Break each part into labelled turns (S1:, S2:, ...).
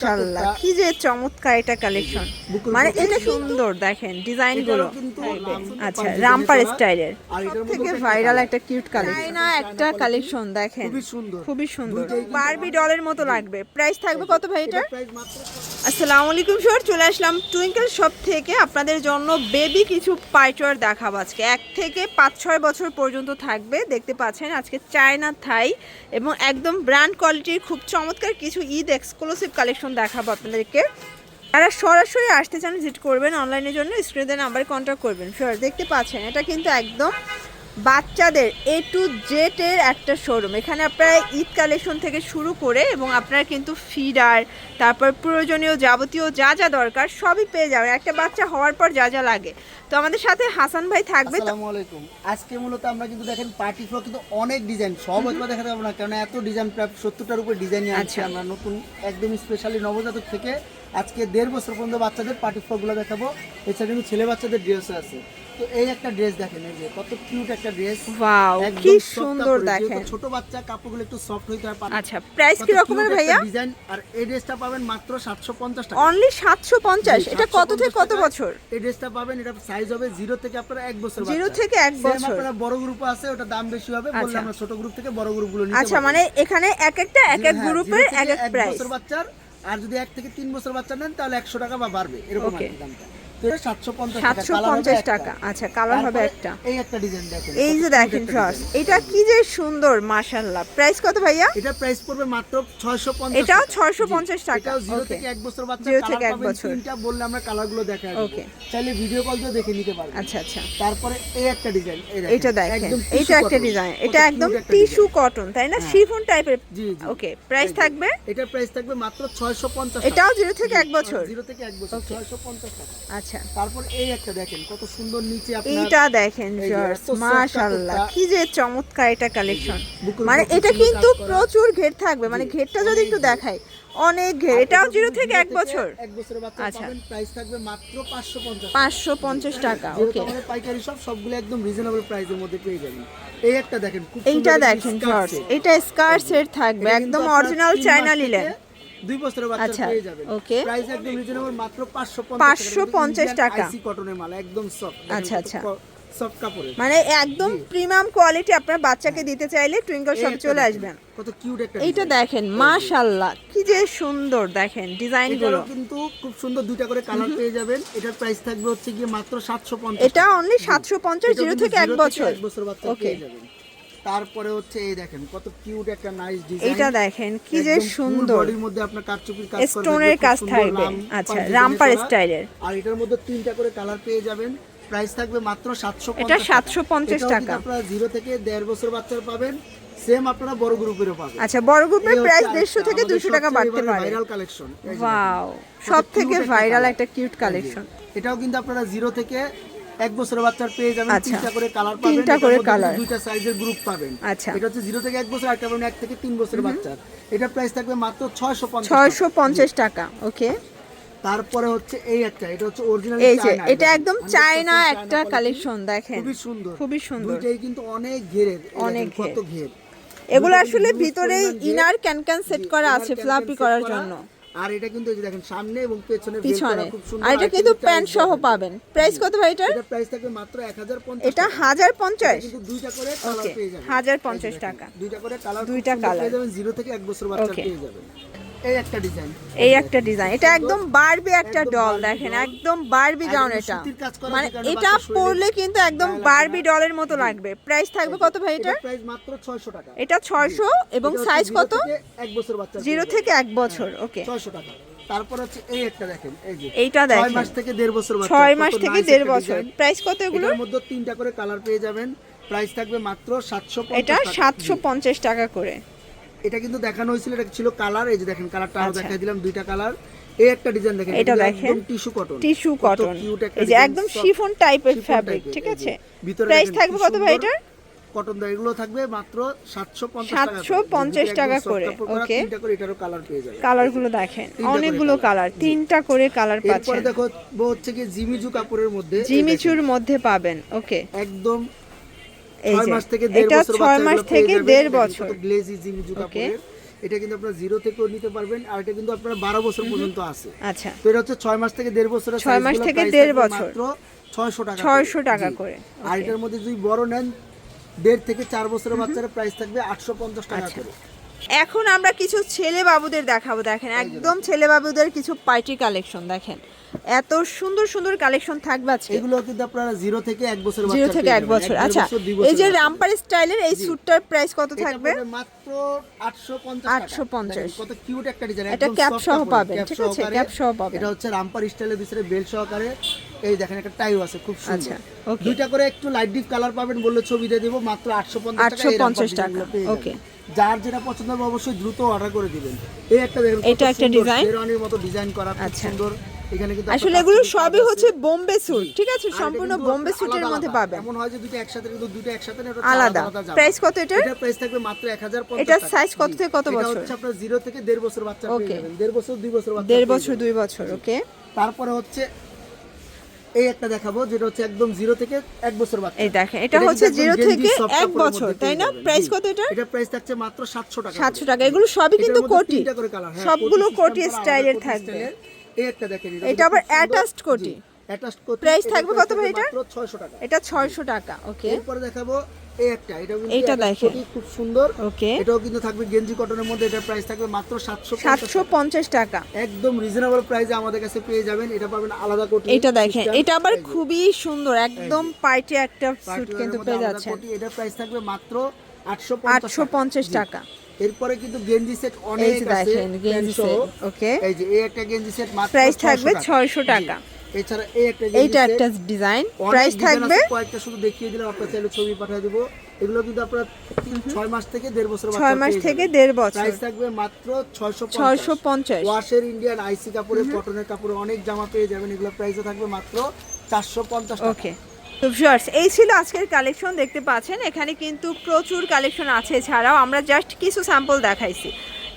S1: মাশাআল্লাহ কি যে চমৎকার এটা কালেকশন, মানে এটা সুন্দর দেখেন ডিজাইন গুলো। আচ্ছা রামপার স্টাইলের থেকে ভাইরাল একটা কিউট কালেকশন, না একটা কালেকশন দেখেন খুবই সুন্দর বারবি ডলের মতো লাগবে। প্রাইস থাকবে কত ভাই এটা? আসসালামু আলাইকুম স্যার, চলে আসলাম টুইঙ্কেল শপ থেকে আপনাদের জন্য বেবি কিছু পাইচওয়ার দেখাবো আজকে। 1 থেকে 5-6 বছর পর্যন্ত থাকবে। দেখতে পাচ্ছেন আজকে চায়না থাই এবং একদম ব্র্যান্ড কোয়ালিটির খুব চমৎকার কিছু ঈদ এক্সক্লুসিভ কালেকশন দেখাবো আপনাদেরকে। যারা সরাসরি আসতে চান ভিজিট করবেন, অনলাইনের জন্য স্ক্রিনে নাম্বারে কন্ট্যাক্ট করবেন। স্যার দেখতে পাচ্ছেন এটা কিন্তু একদম বাচ্চাদের A to Z এর একটা শোরুম। এখানে আপনারা ঈদ কালেকশন থেকে শুরু করে এবং আপনারা কিন্তু ফিডার, তারপর প্রয়োজনীয় যাবতীয় যা যা দরকার সবই পেয়ে যাবেন একটা বাচ্চা হওয়ার পর যা যা লাগে। তো আমাদের সাথে হাসান ভাই থাকবে।
S2: আসসালামু আলাইকুম। আজকে মূলত আমরা কিন্তু দেখেন পার্টি ফ্রক কিন্তু অনেক ডিজাইন, সব হয়তো দেখাতে পারবো না কারণ এত ডিজাইন, প্রায় 70টার উপরে ডিজাইন নিয়ে আসছে আমরা নতুন একদম স্পেশালি নবজাতক থেকে আজকে 1.5 বছর পর্যন্ত বাচ্চাদের পার্টি ফ্রকগুলো দেখাবো। এছাড়া কিন্তু ছেলে বাচ্চাদের ড্রেসও আছে। তো এই একটা ড্রেস দেখেন, এই যে কত কিউট একটা ড্রেস,
S1: ওয়াও কি সুন্দর দেখেন।
S2: ছোট বাচ্চা কাপড়গুলো একটু সফট হইতে হয়।
S1: আচ্ছা প্রাইস কি রকমের ভাইয়া?
S2: ডিজাইন আর এই ড্রেসটা পাবেন মাত্র 750 টাকা।
S1: অনলি 750। এটা কত থেকে কত বছর?
S2: এই ড্রেসটা পাবেন, এটা সাইজ হবে 0 থেকে আপনারা 1 বছর।
S1: 0 থেকে 1 বছর।
S2: আপনারা বড় গ্রুপ আছে, ওটা দাম বেশি হবে বললে আমরা ছোট গ্রুপ থেকে বড় গ্রুপগুলো নিতে।
S1: আচ্ছা মানে এখানে এক একটা এক এক গ্রুপের এক এক প্রাইস।
S2: 1 বছর বাচ্চার আর যদি 1 থেকে 3 বছর বাচ্চা নেন তাহলে 100 টাকা বা বাড়বে এরকম আর দামটা। তো
S1: 750 টাকা। আচ্ছা কালার হবে একটা।
S2: এই একটা ডিজাইন দেখেন,
S1: এই যে দেখেন ফার্স্ট, এটা কি যে সুন্দর মাশাআল্লাহ। প্রাইস কত ভাইয়া?
S2: এটা প্রাইস পড়বে মাত্র 650।
S1: এটাও 650 টাকা।
S2: এটাও 0 থেকে 1 বছর বাচ্চা,
S1: 0 থেকে 1 বছর।
S2: তিনটা বললে আমরা কালারগুলো দেখাই দেব।
S1: ওকে
S2: চাইলে ভিডিও কল দিয়ে দেখে নিতে পারবেন।
S1: আচ্ছা আচ্ছা।
S2: তারপরে এই একটা ডিজাইন,
S1: এটা দেখেন, এটা একটা ডিজাইন, এটা একদম টিস্যু কটন তাই না, শিফন টাইপের।
S2: জি জি।
S1: ওকে প্রাইস থাকবে?
S2: এটা প্রাইস থাকবে মাত্র 650 টাকা।
S1: এটাও 0 থেকে 1 বছর।
S2: 0 থেকে 1 বছর 650 টাকা।
S1: আচ্ছা
S2: তারপর এই একটা দেখেন কত সুন্দর নিচে আপনার,
S1: এইটা দেখেন জাস্ট মাশাআল্লাহ কি যে চমৎকার এটা কালেকশন। মানে এটা কিন্তু প্রচুর ঘের থাকবে, মানে ঘেরটা যদি একটু দেখাই অনেক ঘের। এটাও 0 থেকে 1 বছর।
S2: 1 বছরের বাচ্চা পাবেন, প্রাইস থাকবে মাত্র 550।
S1: 550 টাকা। ওকে
S2: আমাদের পাইকারি সবগুলো একদম রিজনেবল প্রাইসের মধ্যে পেয়ে যাবেন। এই একটা দেখেন খুব সুন্দর,
S1: এইটা দেখেন জাস্ট, এটা স্কার্ট সেট থাকবে একদম অরিজিনাল চায়না লিলেন।
S2: 2 বছরের বাচ্চা পেয়ে যাবেন।
S1: ওকে
S2: প্রাইস একদম রিজনেবল মাত্র
S1: 550 টাকা।
S2: আইসি কটনের মাল একদম সফট।
S1: আচ্ছা আচ্ছা,
S2: সফট কাপড়ের,
S1: মানে একদম প্রিমিয়াম কোয়ালিটি। আপনার বাচ্চাকে দিতে চাইলে টুইঙ্কল শপে চলে আসবেন।
S2: কত কিউট একটা
S1: এইটা দেখেন মাশাআল্লাহ কি যে সুন্দর দেখেন ডিজাইন গুলো।
S2: কিন্তু খুব সুন্দর দুইটা করে কালার পেয়ে যাবেন। এটার প্রাইস থাকবে হচ্ছে গিয়ে মাত্র 750।
S1: এটা অনলি 750, 0 থেকে 1 বছর।
S2: 1 বছর বাচ্চা পেয়ে যাবেন। তারপরে হচ্ছে এই দেখেন কত কিউট একটা নাইস ডিজাইন।
S1: এটা দেখেন কি যে সুন্দর,
S2: বডির মধ্যে আপনার কাটচুপির কাজ করবে,
S1: স্টোনের কাজ থাকবে। আচ্ছা রামপার স্টাইলের।
S2: আর এটার মধ্যে তিনটা করে কালার পেয়ে যাবেন। প্রাইস থাকবে মাত্র 750।
S1: এটা 750 টাকা।
S2: আপনারা 0 থেকে 1.5 বছর বাচ্চার পাবেন, সেম আপনারা বড় গ্রুপেরও পাবেন।
S1: আচ্ছা বড় গ্রুপের প্রাইস 150 থেকে 200 টাকা বাড়তে পারে।
S2: ভাইরাল কালেকশন,
S1: ওয়াও সব থেকে ভাইরাল একটা কিউট কালেকশন।
S2: এটাও কিন্তু আপনারা 0 থেকে 1 বছরের বাচ্চার পেয়ে যাবেন। তিনটা করে কালার পাবেন,
S1: তিনটা করে কালার,
S2: দুইটা সাইজের গ্রুপ পাবেন।
S1: আচ্ছা
S2: এটা হচ্ছে 0 থেকে 1 বছর, একটা পাবেন 1 থেকে 3 বছরের বাচ্চা। এটা প্রাইস থাকবে মাত্র
S1: 650 টাকা। ওকে
S2: তারপরে হচ্ছে এই একটা, এটা হচ্ছে অরিজিনাল
S1: এই যে এটা একদম চায়না একটা কালেকশন দেখেন,
S2: খুবই সুন্দর
S1: খুবই সুন্দর।
S2: দুইটাই কিন্তু অনেক ঘেরের,
S1: অনেক
S2: কত ঘের।
S1: এগুলো আসলে ভিতরে ইনার ক্যান সেট করা আছে ফ্লাপি করার জন্য।
S2: আর এটা কিন্তু এই যে দেখেন সামনে এবং পেছনে
S1: খুব সুন্দর। আর এটা কিন্তু প্যান্ট সহ পাবেন। প্রাইস কত ভাই এটা?
S2: এটা প্রাইস থাকবে মাত্র 1050।
S1: এটা 1050,
S2: কিন্তু দুইটা করে কালার পেয়ে যাবেন।
S1: 1050 টাকা।
S2: দুইটা করে কালার,
S1: দুইটা কালার
S2: পেয়ে যাবেন। 0 থেকে 1 বছর বাচ্চা পেয়ে যাবেন। এই একটা ডিজাইন,
S1: এই একটা ডিজাইন, এটা একদম বারবি একটা ডল দেখেন, একদম বারবি গাউন। এটা মানে এটা পরলে কিন্তু একদম বারবি ডলের মতো লাগবে। প্রাইস থাকবে কত ভাই এটা?
S2: প্রাইস মাত্র 600 টাকা।
S1: এটা 600 এবং সাইজ কত?
S2: 1 বছর বাচ্চা,
S1: 0 থেকে 1 বছর। ওকে
S2: 600 টাকা। তারপর হচ্ছে এই একটা দেখেন, এই যে
S1: এইটা দেখেন
S2: 6 মাস থেকে 1.5 বছর বাচ্চা,
S1: 6 মাস থেকে 1.5 বছর। প্রাইস কত এগুলো?
S2: এর মধ্যে তিনটা করে কালার পেয়ে যাবেন। প্রাইস থাকবে মাত্র 750
S1: এটা 750 টাকা করে।
S2: এটা কিন্তু দেখানো হয়েছিল, এটা ছিল কালার। এই যে দেখেন কালারটা আরো দেখাই দিলাম, দুইটা কালার। এই একটা ডিজাইন দেখেন,
S1: এটা দেখেন
S2: টিস্যু কটন,
S1: টিস্যু কটন, এই যে একদম শিফন টাইপের ফ্যাব্রিক। ঠিক আছে, প্রাইস থাকবে কত ভাই এটার?
S2: কটন দা এগুলো থাকবে মাত্র
S1: 750 টাকা করে। ওকে
S2: তিনটা করে এটারও কালার পেয়ে যাবেন।
S1: কালারগুলো দেখেন অনেকগুলো কালার, তিনটা করে কালার পাচ্ছেন।
S2: এরপর দেখো হচ্ছে কি জিমিচু কাপড়ের মধ্যে,
S1: জিমিচুর মধ্যে পাবেন। ওকে
S2: একদম
S1: এই যে এটা 6 মাস থেকে 1.5 বছর।
S2: গ্লেজি জিমিচু কাপড়ের। এটা কিন্তু আপনারা 0 থেকেও নিতে পারবেন, আর এটা কিন্তু আপনারা 12 বছর পর্যন্ত আছে।
S1: আচ্ছা,
S2: তো এটা হচ্ছে 6 মাস থেকে 1.5 বছরের
S1: 6 মাস থেকে 1.5 বছর
S2: মাত্র 600 টাকা
S1: 600 টাকা করে।
S2: আর এটার মধ্যে যদি বড় নেন 1.5 থেকে 4 বছরের বাচ্চারা প্রাইস থাকবে 850 টাকা করে।
S1: এখন আমরা কিছু ছেলে বাবুদের দেখাবো। দেখেন একদম ছেলে বাবুদের কিছু পার্টি কালেকশন, দেখেন এত সুন্দর সুন্দর কালেকশন থাকবে আজকে।
S2: এগুলো কিন্তু আপনারা 0 থেকে 1 বছর
S1: 0 থেকে 1 বছর। আচ্ছা, এই যে রামপার স্টাইলের এই স্যুটটার প্রাইস কত থাকবে?
S2: মাত্র 850 টাকা। কত কিউট একটা ডিজাইন,
S1: এটা ক্যাপ সহ পাবেন, ঠিক আছে, ক্যাপ সহ পাবেন।
S2: এটা হচ্ছে রামপার স্টাইলের ভিতরে বেল সহকারে। এই দেখেন একটা টাইও আছে খুব সুন্দর।
S1: আচ্ছা, ওকে।
S2: দুইটা করে একটু লাইট ডিপ কালার পাবেন, বললে ছবি দিয়ে দেব মাত্র 850 টাকা।
S1: ওকে,
S2: যার যেটা পছন্দ হবে অবশ্যই দ্রুত অর্ডার করে দিবেন। এই একটা দেখুন,
S1: এটা একটা ডিজাইন,
S2: শেরওয়ানির মতো ডিজাইন করা, খুব সুন্দর। এখানে কিন্তু
S1: আসলে এগুলো সবই হচ্ছে বোম্বে স্যুট, ঠিক আছে, সম্পূর্ণ বোম্বে স্যুটের মধ্যে পাবেন।
S2: এমন হয় যে দুটো একসাথে, কিন্তু দুটো একসাথে না, এটা
S1: আলাদা। প্রাইস কত এটা?
S2: এটা প্রাইস থাকবে মাত্র 1050 টাকা।
S1: এটা সাইজ কত থেকে কত বছর?
S2: এটা হচ্ছে আপনার 0 থেকে 1.5 বছর বাচ্চা পেয়ে যাবেন। 1.5 বছর 2 বছর বাচ্চা,
S1: 1.5 বছর 2 বছর। ওকে,
S2: তারপরে হচ্ছে এই একটা দেখাবো যেটা হচ্ছে একদম 0 থেকে 1 বছর বাচ্চা।
S1: এই দেখেন এটা হচ্ছে 0 থেকে 1 বছর, তাই না? প্রাইস কত এটা?
S2: এটা প্রাইস থাকছে মাত্র 700 টাকা।
S1: 700 টাকা। এগুলো সবই কিন্তু কোটি, সবগুলো কোটি স্টাইলের থাকবে।
S2: এই একটা দেখেন,
S1: এটা আবার অ্যাটাচড কোটি।
S2: অ্যাটাচড কোটি।
S1: প্রাইস থাকবে কত ভাই এটা?
S2: মাত্র 600 টাকা।
S1: এটা 600 টাকা। ওকে,
S2: এরপর দেখাবো এই একটা, এটা কিন্তু
S1: এটা দেখেন
S2: খুব সুন্দর।
S1: ওকে,
S2: এটাও কিন্তু থাকবে গেঞ্জি কটনের মধ্যে। এটা প্রাইস থাকবে মাত্র
S1: 750 টাকা।
S2: একদম রিজনেবল প্রাইসে আমাদের কাছে পেয়ে যাবেন। এটা পাবেন আলাদা কোটি।
S1: এটা দেখেন, এটা আবার খুবই সুন্দর, একদম পার্টি একটা স্যুট কিন্তু পেয়ে যাচ্ছেন।
S2: এটা প্রাইস থাকবে মাত্র
S1: 850 টাকা।
S2: এরপরে কিন্তু গেঞ্জি সেট অনেক আছে,
S1: দেখেন গেঞ্জি সেট। ওকে,
S2: এই যে এই একটা গেঞ্জি সেট মাত্র
S1: প্রাইস থাকবে 600 টাকা।
S2: এছাড়া এই একটা গেঞ্জি
S1: এইটা একটা ডিজাইন, প্রাইস থাকবে,
S2: কয়েকটা শুধু দেখিয়ে দিলাম, আপনারা চাইলে ছবি পাঠিয়ে দেব। এগুলো কিন্তু আপনারা 6 মাস থেকে 1.5 বছর বাচ্চা
S1: 6 মাস থেকে 1.5 বছর।
S2: প্রাইস থাকবে মাত্র 650।
S1: 650।
S2: ওয়াশের ইন্ডিয়ান আইসি কাপড়ে, কটনের কাপড়ে অনেক জামা পেয়ে যাবেন। এগুলো প্রাইসও থাকবে মাত্র 450 টাকা।
S1: ওকে, তো ভিউয়ার্স এই ছিল আজকের কালেকশন। দেখতে পাচ্ছেন এখানে কিন্তু প্রচুর কালেকশন আছে, এছাড়াও আমরা জাস্ট কিছু স্যাম্পল দেখাইছি।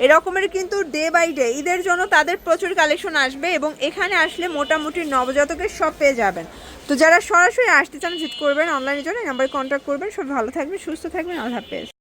S1: এরকমের কিন্তু ডে বাই ডে ঈদের জন্য তাদের প্রচুর কালেকশন আসবে, এবং এখানে আসলে মোটামুটি নবজাতকের সব পেয়ে যাবেন। তো যারা সরাসরি আসতে চান ভিজিট করবেন, অনলাইনের জন্য নাম্বারে কন্ট্যাক্ট করবেন। সব ভালো থাকবেন, সুস্থ থাকবেন, আল্লাহ হাফেজ।